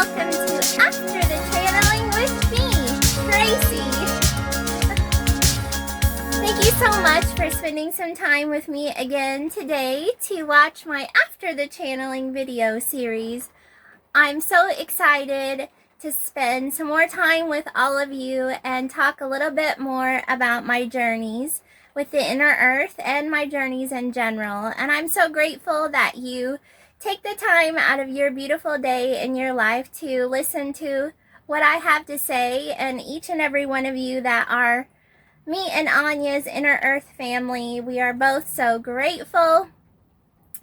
welcome to After the Channeling with me, Tracy. Thank you so much for spending some time with me again today to watch my After the Channeling video series. I'm so excited to spend some more time with all of you and talk a little bit more about my journeys with the inner earth and my journeys in general. And I'm so grateful that you take the time out of your beautiful day in your life to listen to what I have to say, and each and every one of you that are me and Anya's inner earth family, we are both so grateful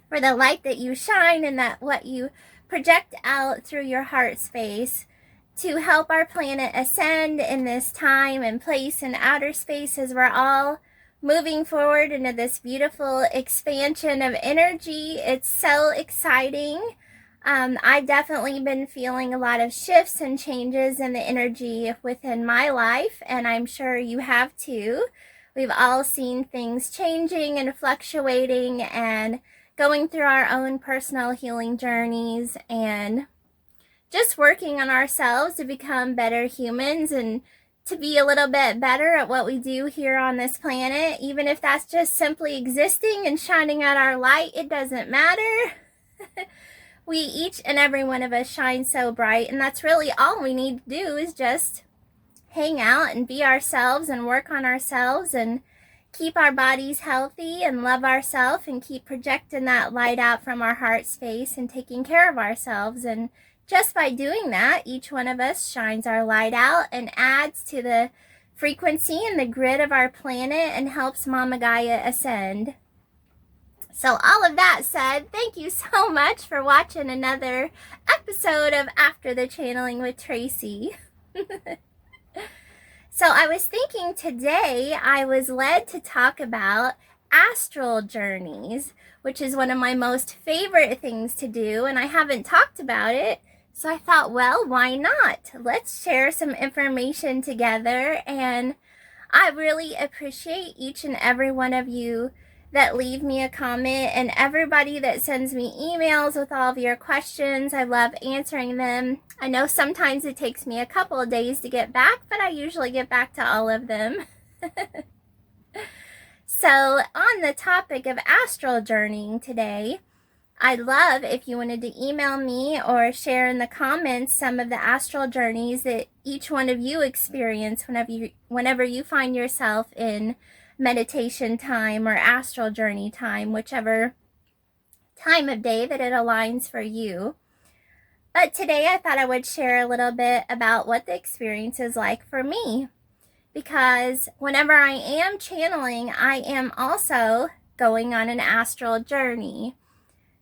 for the light that you shine and that what you project out through your heart space to help our planet ascend in this time and place in outer space as we're all moving forward into this beautiful expansion of energy. It's so exciting. I've definitely been feeling a lot of shifts and changes in the energy within my life, and I'm sure you have too. We've all seen things changing and fluctuating and going through our own personal healing journeys and just working on ourselves to become better humans and to be a little bit better at what we do here on this planet. Even if that's just simply existing and shining out our light, it doesn't matter. We, each and every one of us, shine so bright, and that's really all we need to do is just hang out and be ourselves and work on ourselves and keep our bodies healthy and love ourselves and keep projecting that light out from our heart space and taking care of ourselves. And just by doing that, each one of us shines our light out and adds to the frequency and the grid of our planet and helps Mama Gaia ascend. So all of that said, thank you so much for watching another episode of After the Channeling with Tracy. So I was thinking today I was led to talk about astral journeys, which is one of my most favorite things to do, and I haven't talked about it. So I thought, well, why not? Let's share some information together, and I really appreciate each and every one of you that leave me a comment and everybody that sends me emails with all of your questions. I love answering them. I know sometimes it takes me a couple of days to get back, but I usually get back to all of them. So on the topic of astral journeying today, I'd love if you wanted to email me or share in the comments some of the astral journeys that each one of you experience whenever you find yourself in meditation time or astral journey time, whichever time of day that it aligns for you. But today I thought I would share a little bit about what the experience is like for me, because whenever I am channeling, I am also going on an astral journey.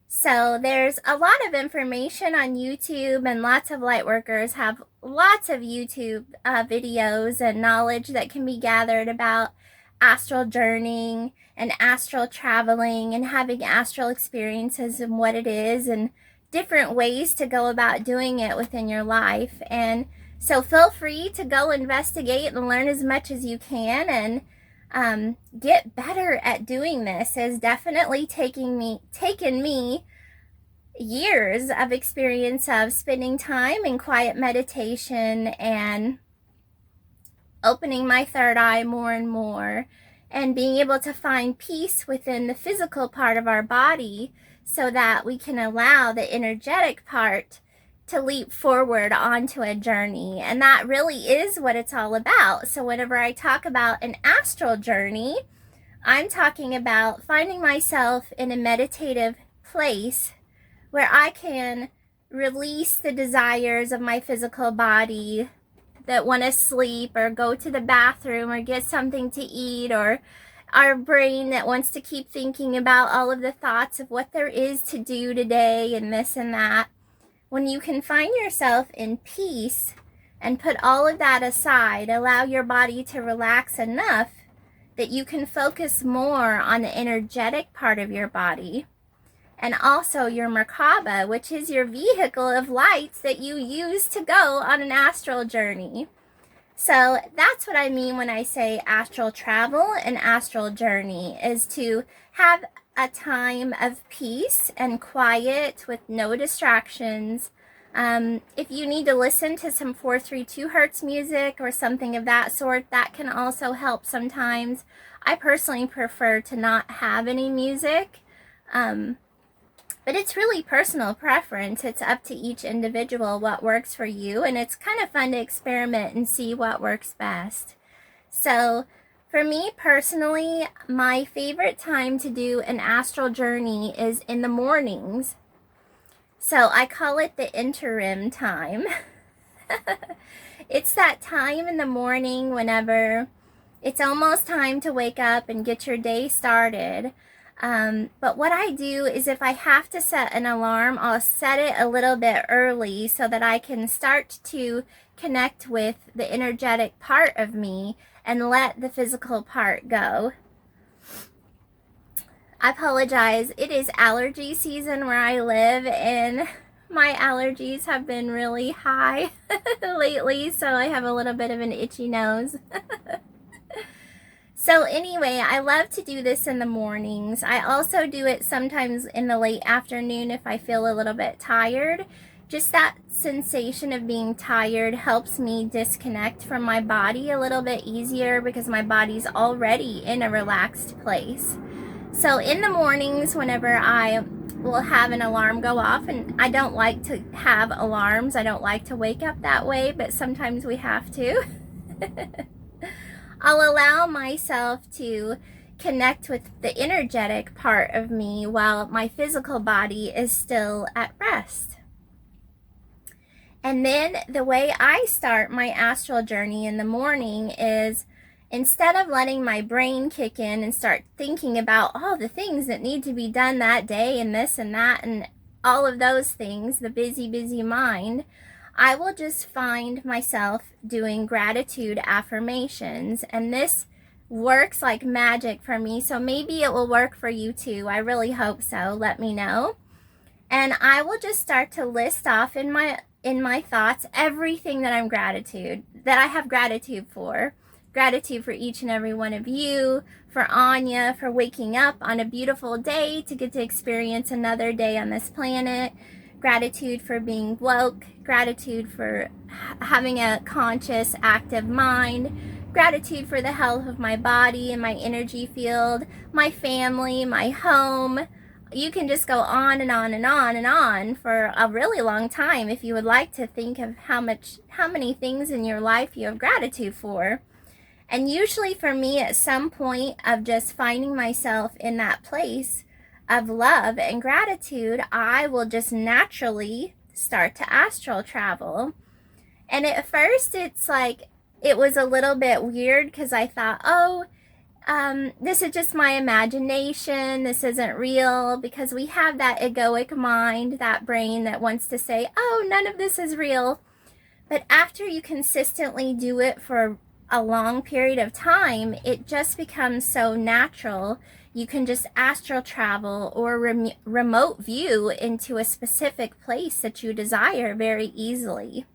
So there's a lot of information on YouTube, and lots of light workers have lots of YouTube videos and knowledge that can be gathered about astral journeying and astral traveling and having astral experiences and what it is and different ways to go about doing it within your life. And so feel free to go investigate and learn as much as you can, and get better at doing this. Has definitely taken me years of experience of spending time in quiet meditation and opening my third eye more and more, and being able to find peace within the physical part of our body so that we can allow the energetic part to leap forward onto a journey. And that really is what it's all about. So whenever I talk about an astral journey, I'm talking about finding myself in a meditative place where I can release the desires of my physical body that want to sleep or go to the bathroom or get something to eat, or our brain that wants to keep thinking about all of the thoughts of what there is to do today and this and that. When you can find yourself in peace and put all of that aside, allow your body to relax enough that you can focus more on the energetic part of your body, and also your Merkaba, which is your vehicle of lights that you use to go on an astral journey. So that's what I mean when I say astral travel and astral journey, is to have a time of peace and quiet with no distractions, If you need to listen to some 432 hertz music or something of that sort, that can also help sometimes. I personally prefer to not have any music, but it's really personal preference. It's up to each individual what works for you, and it's kind of fun to experiment and see what works best. So for me personally, my favorite time to do an astral journey is in the mornings. So I call it the interim time. It's that time in the morning whenever it's almost time to wake up and get your day started. But what I do is if I have to set an alarm, I'll set it a little bit early so that I can start to connect with the energetic part of me and let the physical part go. I apologize. It is allergy season where I live, and my allergies have been really high lately, so I have a little bit of an itchy nose. So anyway, I love to do this in the mornings. I also do it sometimes in the late afternoon if I feel a little bit tired. Just that sensation of being tired helps me disconnect from my body a little bit easier because my body's already in a relaxed place. So in the mornings, whenever I will have an alarm go off, and I don't like to have alarms, I don't like to wake up that way, but sometimes we have to. I'll allow myself to connect with the energetic part of me while my physical body is still at rest. And then the way I start my astral journey in the morning is, instead of letting my brain kick in and start thinking about all the things that need to be done that day and this and that and all of those things, the busy mind, I will just find myself doing gratitude affirmations. And this works like magic for me, so maybe it will work for you too. I really hope so. Let me know. And I will just start to list off in my thoughts everything that I have gratitude for. Gratitude for each and every one of you, for Anya, for waking up on a beautiful day to get to experience another day on this planet. Gratitude for being woke. Gratitude for having a conscious, active mind. Gratitude for the health of my body and my energy field, my family, my home. You can just go on and on and on and on for a really long time if you would like to think of how many things in your life you have gratitude for. And usually for me, at some point of just finding myself in that place of love and gratitude, I will just naturally start to astral travel. And at first it's like, it was a little bit weird because I thought, this is just my imagination, this isn't real, because we have that egoic mind, that brain that wants to say, oh, none of this is real. But after you consistently do it for a long period of time, it just becomes so natural. You can just astral travel or remote view into a specific place that you desire very easily.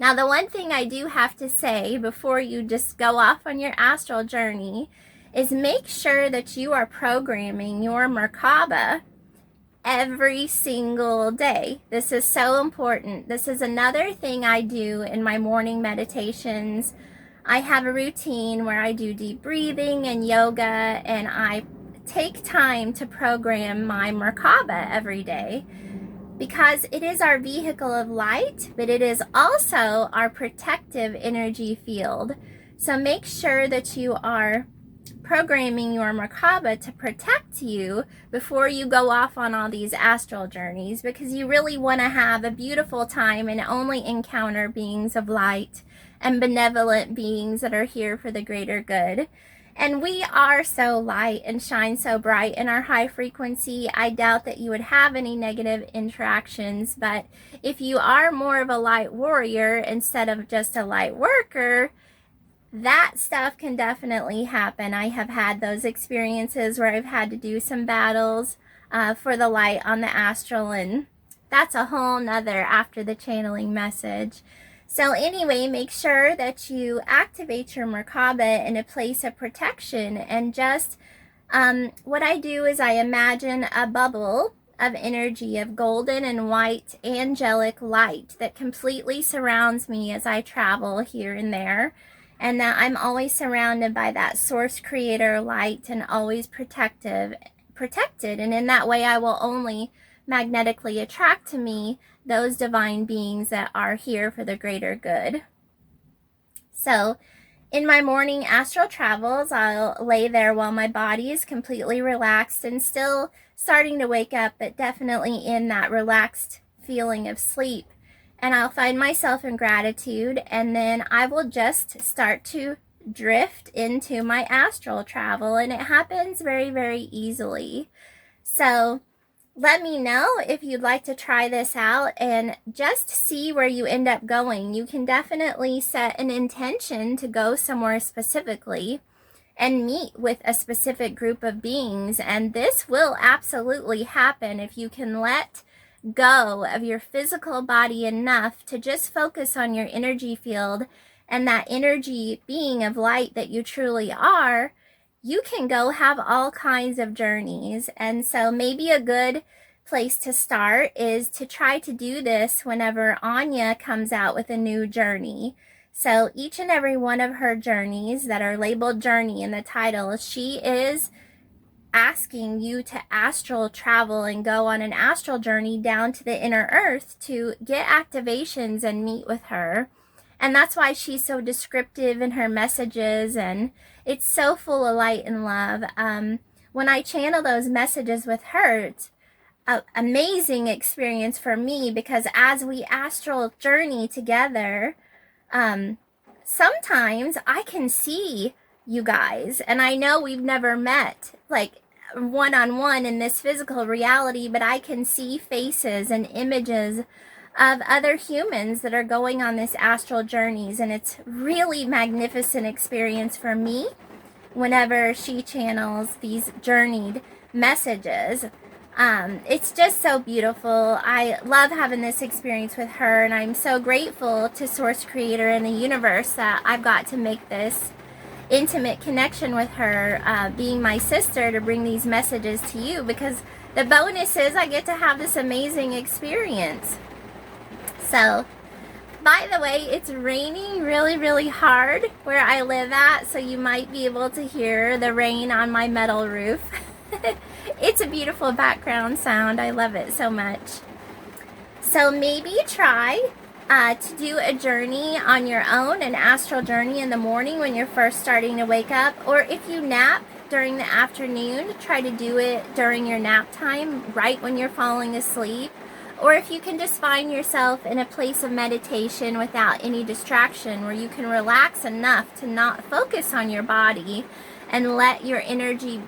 Now, the one thing I do have to say before you just go off on your astral journey is make sure that you are programming your Merkaba every single day. This is so important. This is another thing I do in my morning meditations. I have a routine where I do deep breathing and yoga, and I take time to program my Merkaba every day, because it is our vehicle of light, but it is also our protective energy field. So make sure that you are programming your Merkaba to protect you before you go off on all these astral journeys, because you really want to have a beautiful time and only encounter beings of light and benevolent beings that are here for the greater good. And we are so light and shine so bright in our high frequency. I doubt that you would have any negative interactions, but if you are more of a light warrior instead of just a light worker, that stuff can definitely happen. I have had those experiences where I've had to do some battles for the light on the astral, and that's a whole nother after the channeling message. So anyway, make sure that you activate your Merkaba in a place of protection, and just what I do is I imagine a bubble of energy of golden and white angelic light that completely surrounds me as I travel here and there, and that I'm always surrounded by that source creator light and always protected, and in that way I will only magnetically attract to me those divine beings that are here for the greater good. So in my morning astral travels, I'll lay there while my body is completely relaxed and still starting to wake up, but definitely in that relaxed feeling of sleep. And I'll find myself in gratitude, and then I will just start to drift into my astral travel, and it happens very, very easily. So let me know if you'd like to try this out and just see where you end up going. You can definitely set an intention to go somewhere specifically and meet with a specific group of beings, and this will absolutely happen if you can let go of your physical body enough to just focus on your energy field and that energy being of light that you truly are. You can go have all kinds of journeys. And so maybe a good place to start is to try to do this whenever Anya comes out with a new journey. So each and every one of her journeys that are labeled journey in the title, she is asking you to astral travel and go on an astral journey down to the inner earth to get activations and meet with her. And that's why she's so descriptive in her messages, and it's so full of light and love. When I channel those messages with her, it's an amazing experience for me, because as we astral journey together, sometimes I can see you guys, and I know we've never met like one-on-one in this physical reality, but I can see faces and images of other humans that are going on this astral journeys, and it's really magnificent experience for me whenever she channels these journeyed messages. It's just so beautiful. I love having this experience with her, and I'm so grateful to Source Creator and the universe that I've got to make this intimate connection with her, being my sister, to bring these messages to you, because the bonus is I get to have this amazing experience. So, by the way, it's raining really, really hard where I live at, so you might be able to hear the rain on my metal roof. It's a beautiful background sound. I love it so much. So maybe try to do a journey on your own, an astral journey in the morning when you're first starting to wake up, or if you nap during the afternoon, try to do it during your nap time, right when you're falling asleep. Or if you can just find yourself in a place of meditation without any distraction, where you can relax enough to not focus on your body and let your energy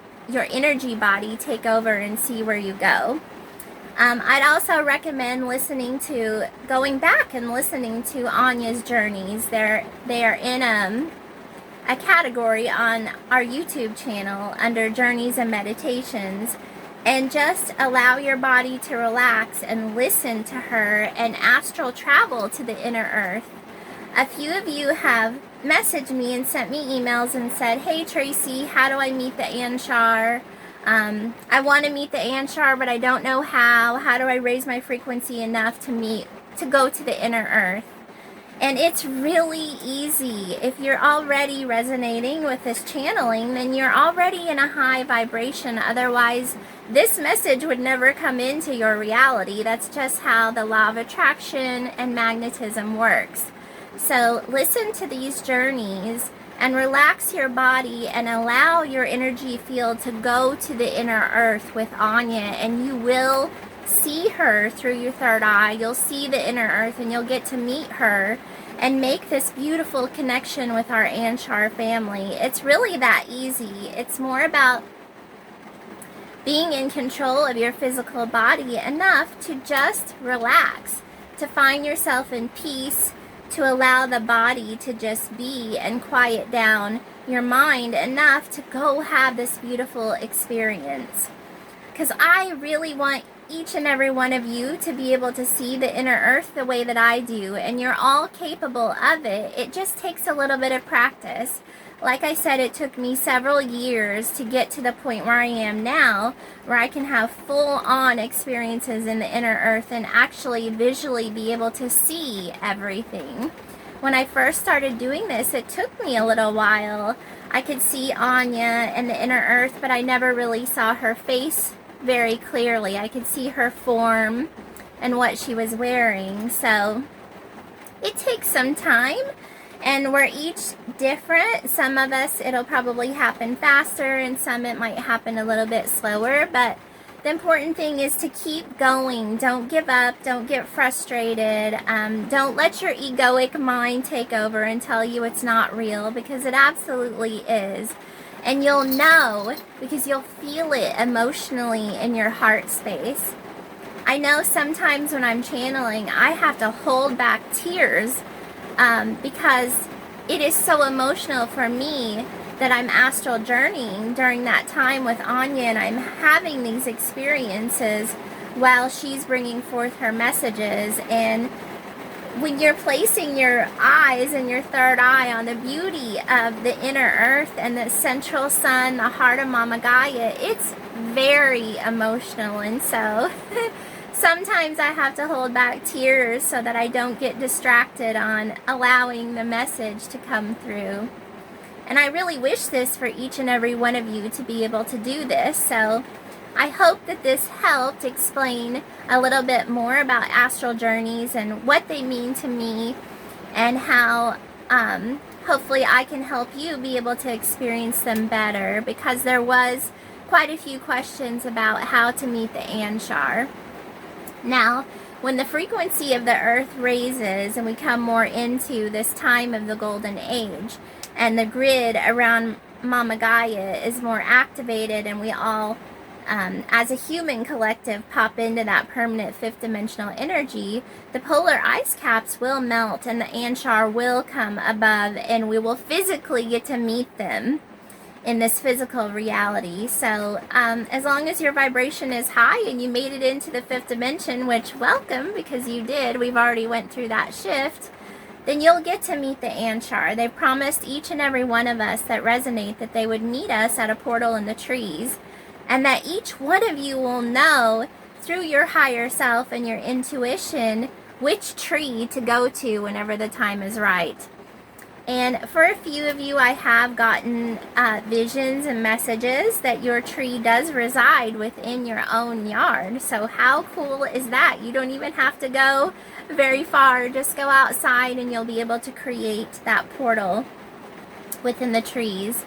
body take over and see where you go. I'd also recommend going back and listening to Anya's journeys. They are in a category on our YouTube channel under Journeys and Meditations. And just allow your body to relax and listen to her and astral travel to the inner earth. A few of you have messaged me and sent me emails and said, "Hey Tracy, how do I meet the Anshar? I want to meet the Anshar, but I don't know how. How do I raise my frequency enough to go to the inner earth?" And it's really easy. If you're already resonating with this channeling, then you're already in a high vibration. Otherwise, this message would never come into your reality. That's just how the law of attraction and magnetism works. So listen to these journeys and relax your body and allow your energy field to go to the inner earth with Anya, and you will see her through your third eye. You'll see the inner earth, and you'll get to meet her and make this beautiful connection with our Anshar family. It's really that easy. It's more about being in control of your physical body enough to just relax, to find yourself in peace, to allow the body to just be and quiet down your mind enough to go have this beautiful experience. Because I really want each and every one of you to be able to see the inner earth the way that I do, and you're all capable of it. It just takes a little bit of practice. Like I said, it took me several years to get to the point where I am now, where I can have full-on experiences in the inner earth and actually visually be able to see everything. When I first started doing this, it took me a little while. I could see Anya and the inner earth, but I never really saw her face very clearly. I could see her form and what she was wearing. So it takes some time, and we're each different. Some of us, it'll probably happen faster, and some it might happen a little bit slower, but the important thing is to keep going. Don't give up. Don't get frustrated. Don't let your egoic mind take over and tell you it's not real, because it absolutely is. And you'll know, because you'll feel it emotionally in your heart space. I know sometimes when I'm channeling, I have to hold back tears because it is so emotional for me that I'm astral journeying during that time with Anya, and I'm having these experiences while she's bringing forth her messages. And when you're placing your eyes and your third eye on the beauty of the inner earth and the central sun, the heart of Mama Gaia, it's very emotional. And so sometimes I have to hold back tears so that I don't get distracted on allowing the message to come through. And I really wish this for each and every one of you, to be able to do this. So I hope that this helped explain a little bit more about astral journeys and what they mean to me, and how hopefully I can help you be able to experience them better, because there was quite a few questions about how to meet the Anshar. Now, when the frequency of the earth raises and we come more into this time of the golden age, and the grid around Mama Gaia is more activated, and we all, as a human collective, pop into that permanent fifth dimensional energy, the polar ice caps will melt and the Anshar will come above, and we will physically get to meet them in this physical reality. So as long as your vibration is high and you made it into the fifth dimension, which welcome, because you did, we've already went through that shift, then you'll get to meet the Anshar. They promised each and every one of us that resonate that they would meet us at a portal in the trees, and that each one of you will know through your higher self and your intuition which tree to go to whenever the time is right. And for a few of you, I have gotten visions and messages that your tree does reside within your own yard. So how cool is that? You don't even have to go very far. Just go outside and you'll be able to create that portal within the trees.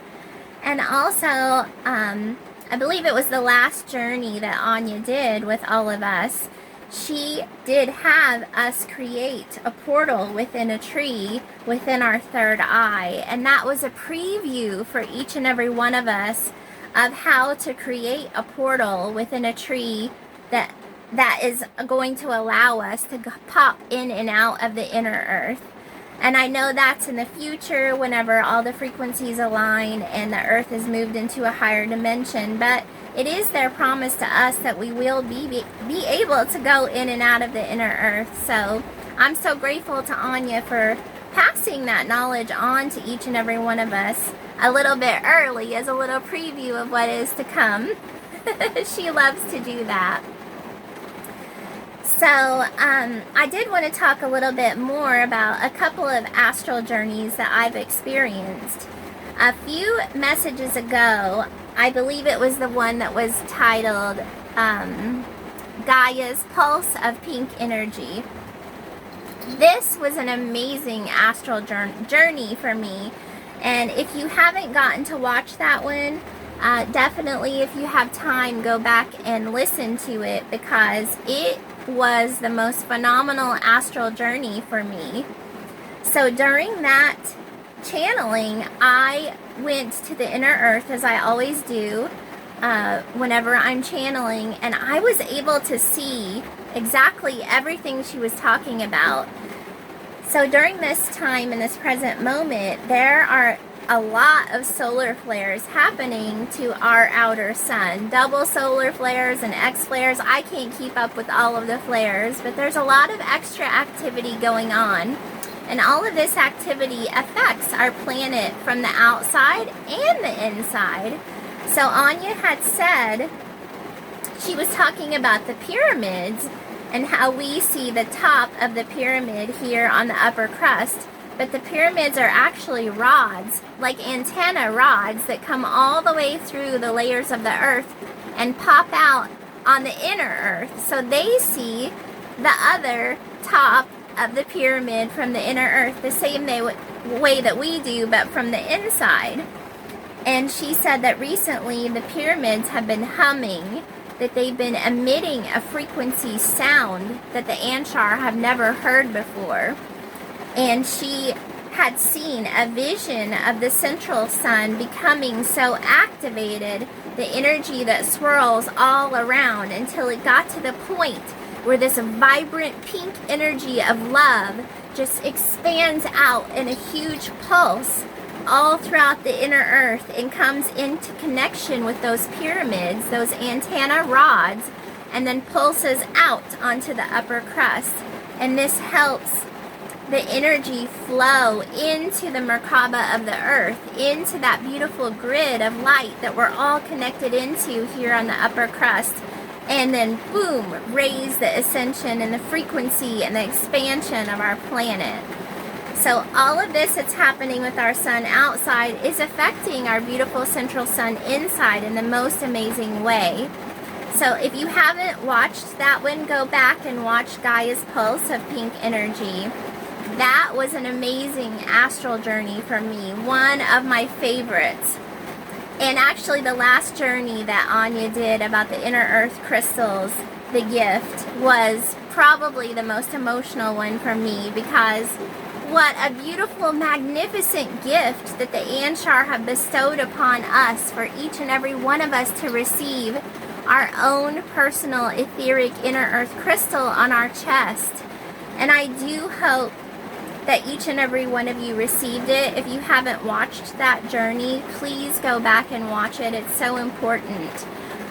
And also, I believe it was the last journey that Anya did with all of us. She did have us create a portal within a tree within our third eye, and that was a preview for each and every one of us of how to create a portal within a tree that is going to allow us to pop in and out of the inner earth. And I know that's in the future, whenever all the frequencies align and the earth is moved into a higher dimension, but it is their promise to us that we will be able to go in and out of the inner earth. So I'm so grateful to Anya for passing that knowledge on to each and every one of us a little bit early, as a little preview of what is to come. She loves to do that. So I did want to talk a little bit more about a couple of astral journeys that I've experienced. A few messages ago, I believe it was the one that was titled Gaia's Pulse of Pink Energy. This was an amazing astral journey for me, and if you haven't gotten to watch that one, definitely, if you have time, go back and listen to it, because it was the most phenomenal astral journey for me. So during that channeling, I went to the inner earth, as I always do whenever I'm channeling, and I was able to see exactly everything she was talking about. So during this time, in this present moment, there are a lot of solar flares happening to our outer sun. Double solar flares and X flares. I can't keep up with all of the flares, but there's a lot of extra activity going on. And all of this activity affects our planet from the outside and the inside. So Anya had said, she was talking about the pyramids and how we see the top of the pyramid here on the upper crust. But the pyramids are actually rods, like antenna rods that come all the way through the layers of the earth and pop out on the inner earth. So they see the other top of the pyramid from the inner earth the same way that we do, but from the inside. And she said that recently the pyramids have been humming, that they've been emitting a frequency sound that the Anshar have never heard before. And she had seen a vision of the central sun becoming so activated, the energy that swirls all around until it got to the point where this vibrant pink energy of love just expands out in a huge pulse all throughout the inner earth and comes into connection with those pyramids, those antenna rods, and then pulses out onto the upper crust. And this helps the energy flow into the Merkaba of the earth, into that beautiful grid of light that we're all connected into here on the upper crust. And then boom, raise the ascension and the frequency and the expansion of our planet. So all of this that's happening with our sun outside is affecting our beautiful central sun inside in the most amazing way. So if you haven't watched that one, go back and watch Gaia's Pulse of Pink Energy. That was an amazing astral journey for me, one of my favorites. And actually the last journey that Anya did about the inner earth crystals, the gift, was probably the most emotional one for me, because what a beautiful, magnificent gift that the Anshar have bestowed upon us for each and every one of us to receive our own personal etheric inner earth crystal on our chest. And I do hope that each and every one of you received it. If you haven't watched that journey, please go back and watch it. It's so important.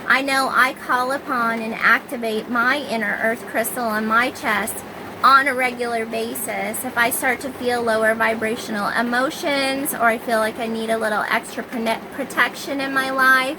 I know I call upon and activate my inner earth crystal on my chest on a regular basis if I start to feel lower vibrational emotions, or I feel like I need a little extra protection in my life,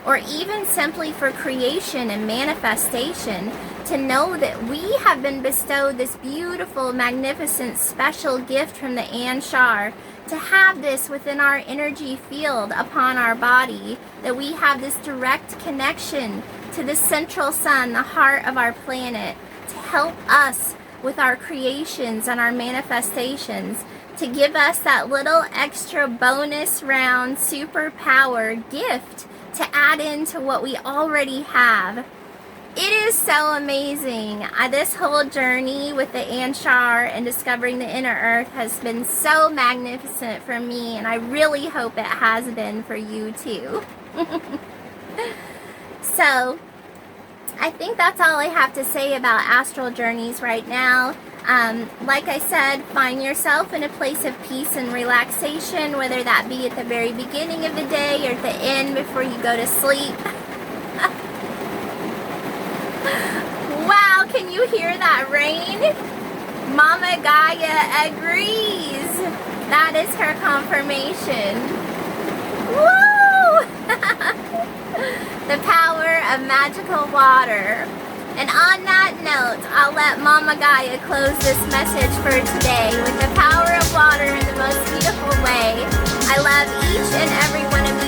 or even simply for creation and manifestation, to know that we have been bestowed this beautiful, magnificent, special gift from the Anshar, to have this within our energy field upon our body, that we have this direct connection to the central sun, the heart of our planet, to help us with our creations and our manifestations, to give us that little extra bonus round superpower gift to add into what we already have. It is so amazing. This whole journey with the Anshar and discovering the inner earth has been so magnificent for me, and I really hope it has been for you too. So, I think that's all I have to say about astral journeys right now. Like I said, find yourself in a place of peace and relaxation, whether that be at the very beginning of the day or at the end before you go to sleep. Wow, can you hear that rain? Mama Gaia agrees. That is her confirmation. Woo! The power of magical water. And on that note, I'll let Mama Gaia close this message for today with the power of water in the most beautiful way. I love each and every one of